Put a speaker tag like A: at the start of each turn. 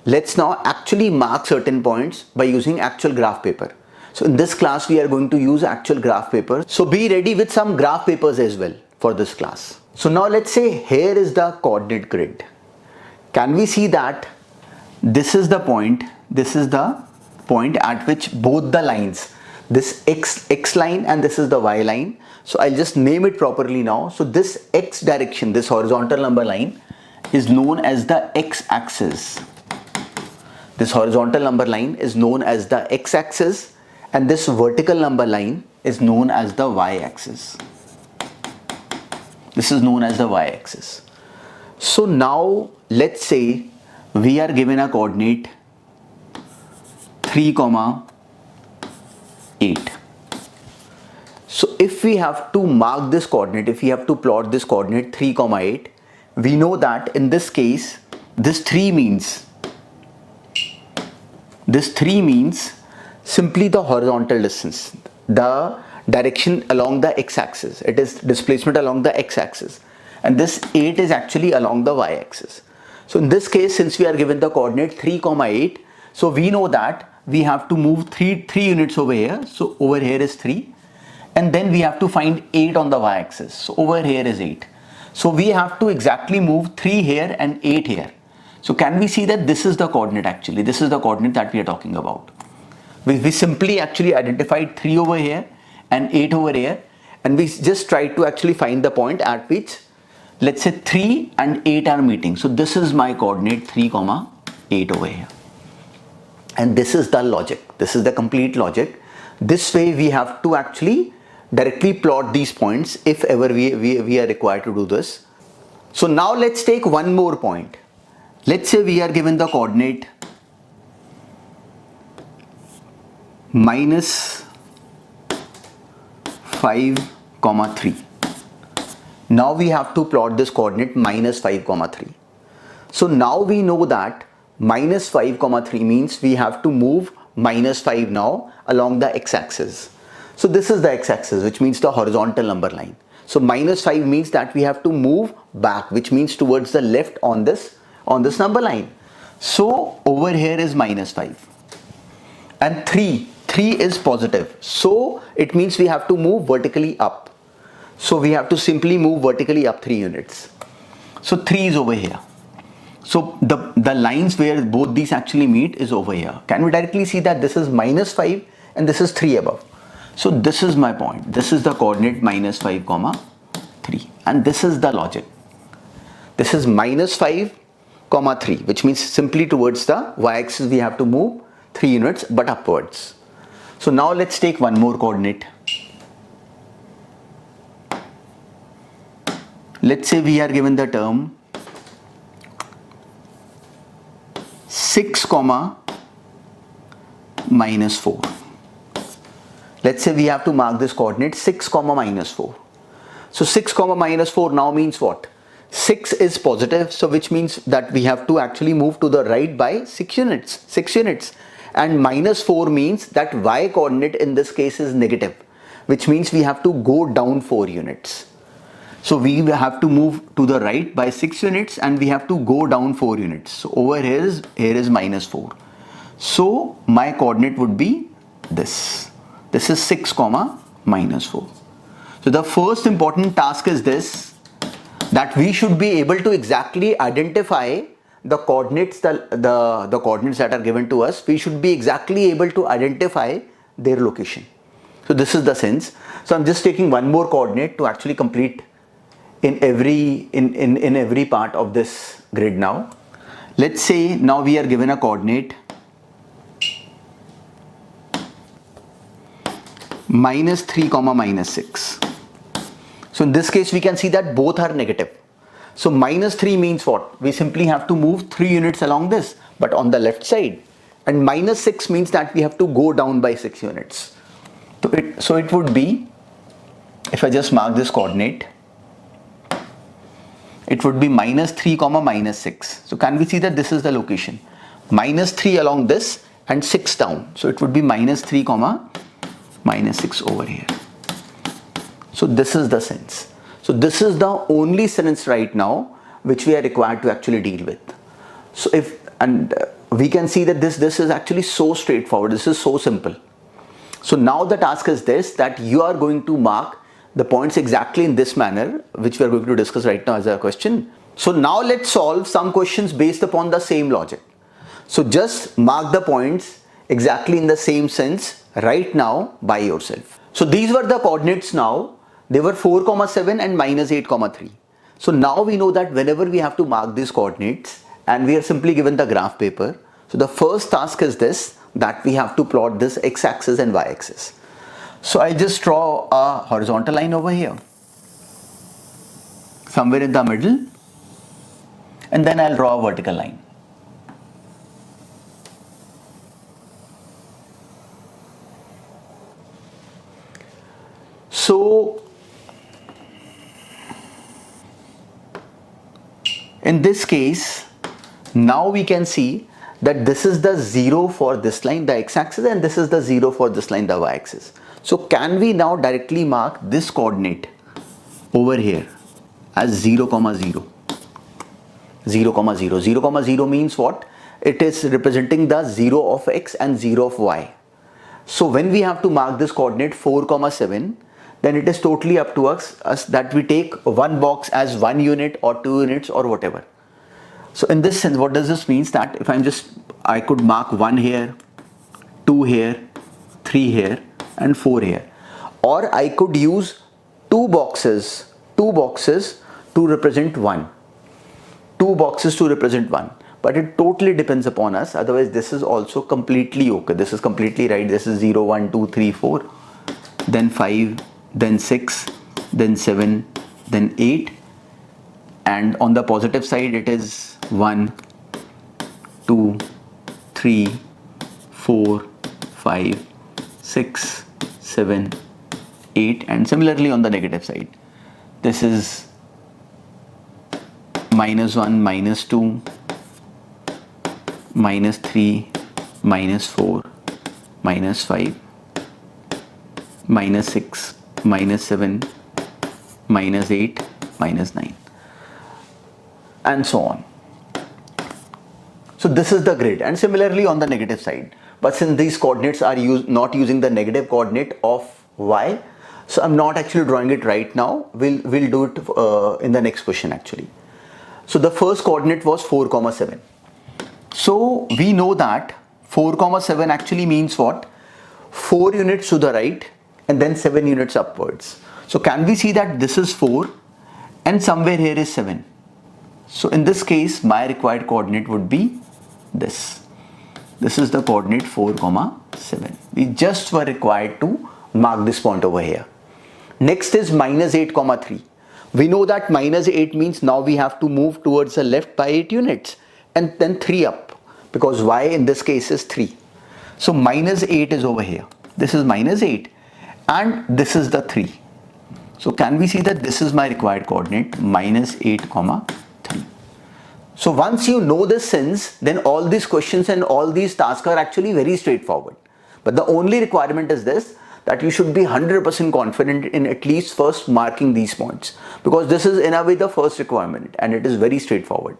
A: let's now actually mark certain points by using actual graph paper. So in this class we are going to use actual graph paper. So be ready with some graph papers as well for this class. So now let's say here is the coordinate grid. Can we see that this is the point at which both the lines, this x line and this is the y line. So I'll just name it properly now. So this x direction, this horizontal number line is known as the x-axis. This horizontal number line is known as the x-axis and this vertical number line is known as the y-axis. This is known as the y-axis. So now let's say we are given a coordinate 3, 8. So if we have to mark this coordinate, if we have to plot this coordinate 3, 8, we know that in this case this 3 means simply the horizontal distance, the direction along the x-axis. It is displacement along the x-axis, and this 8 is actually along the y-axis. So in this case, since we are given the coordinate 3, 8, so we know that we have to move 3 units over here. So over here is 3, and then we have to find 8 on the y-axis. So over here is 8. So we have to exactly move 3 here and 8 here. So can we see that this is the coordinate actually? This is the coordinate that we are talking about. We simply actually identified 3 over here and 8 over here, and we just tried to actually find the point at which, let's say, 3 and 8 are meeting. So this is my coordinate 3, 8 over here. And this is the logic. This is the complete logic. This way we have to actually directly plot these points if ever we are required to do this. So now let's take one more point. Let's say we are given the coordinate -5, 3. Now we have to plot this coordinate -5, 3. So now we know that -5, 3 means we have to move -5 now along the x-axis. So this is the x-axis, which means the horizontal number line. So -5 means that we have to move back, which means towards the left on this number line. So over here is -5, and 3 is positive. So it means we have to move vertically up. So we have to simply move vertically up 3 units. So 3 is over here. So the lines where both these actually meet is over here. Can we directly see that this is -5 and this is 3 above? So this is my point. This is the coordinate -5, 3, and this is the logic. This is -5, 3, which means simply towards the y-axis we have to move 3 units but upwards. So now let's take one more coordinate. Let's say we are given the term 6, -4. Let's say we have to mark this coordinate 6, -4. So 6, -4 now means what? 6 is positive, so which means that we have to actually move to the right by 6 units. And -4 means that y coordinate in this case is negative, which means we have to go down 4 units. So we have to move to the right by 6 units and we have to go down 4 units. So over here is -4. So my coordinate would be this. This is 6, -4. So the first important task is this, that we should be able to exactly identify the coordinates, the coordinates that are given to us. We should be exactly able to identify their location. So this is the sense. So I'm just taking one more coordinate to actually complete in every part of this grid now. Let's say now we are given a coordinate -3, -6. So in this case we can see that both are negative. So -3 means what? We simply have to move 3 units along this, but on the left side. And -6 means that we have to go down by 6 units. So it would be, if I just mark this coordinate, it would be -3, -6. So can we see that this is the location? -3 along this and 6 down. So it would be -3, -6 over here. So this is the sense. So this is the only sense right now which we are required to actually deal with. So we can see that this is actually so straightforward. This is so simple. So now the task is this, that you are going to mark the points exactly in this manner, which we are going to discuss right now as a question. So now let's solve some questions based upon the same logic. So just mark the points exactly in the same sense right now by yourself. So these were the coordinates now. They were 4, 7 and minus 8, 3. So now we know that whenever we have to mark these coordinates and we are simply given the graph paper. So the first task is this, that we have to plot this x-axis and y-axis. So I just draw a horizontal line over here, somewhere in the middle, and then I'll draw a vertical line. So in this case, now we can see that this is the 0 for this line, the x-axis, and this is the 0 for this line, the y-axis. So can we now directly mark this coordinate over here as 0, 0, 0, 0, 0, 0 means what? It is representing the 0 of x and 0 of y. So when we have to mark this coordinate 4, 7, then it is totally up to us that we take one box as 1 unit or 2 units or whatever. So in this sense, what does this mean? That if I could mark 1 here, 2 here, 3 here and 4 here. Or I could use two boxes to represent 1. 2 boxes to represent 1. But it totally depends upon us. Otherwise, this is also completely okay. This is completely right. This is 0, 1, 2, 3, 4. Then 5, then 6, then 7, then 8. And on the positive side, it is 1, 2, 3, 4, 5, 6, 7, 8. And similarly on the negative side, this is minus 1, minus 2, minus 3, minus 4, minus 5, minus 6, minus 7, minus 8, minus 9. And so on. So this is the grid, and similarly on the negative side. But since these coordinates are not using the negative coordinate of y, so I'm not actually drawing it right now. We'll do it in the next question actually. So the first coordinate was 4, 7. So we know that 4, 7 actually means what? 4 units to the right and then 7 units upwards. So can we see that this is 4 and somewhere here is 7? So in this case, my required coordinate would be this. This is the coordinate 4, 7. We just were required to mark this point over here. Next is minus 8, 3. We know that minus 8 means now we have to move towards the left by 8 units and then 3 up, because y in this case is 3. So minus 8 is over here. This is minus 8 and this is the 3. So can we see that this is my required coordinate, minus 8, 3. So once you know this sense, then all these questions and all these tasks are actually very straightforward. But the only requirement is this, that you should be 100% confident in at least first marking these points, because this is in a way the first requirement and it is very straightforward.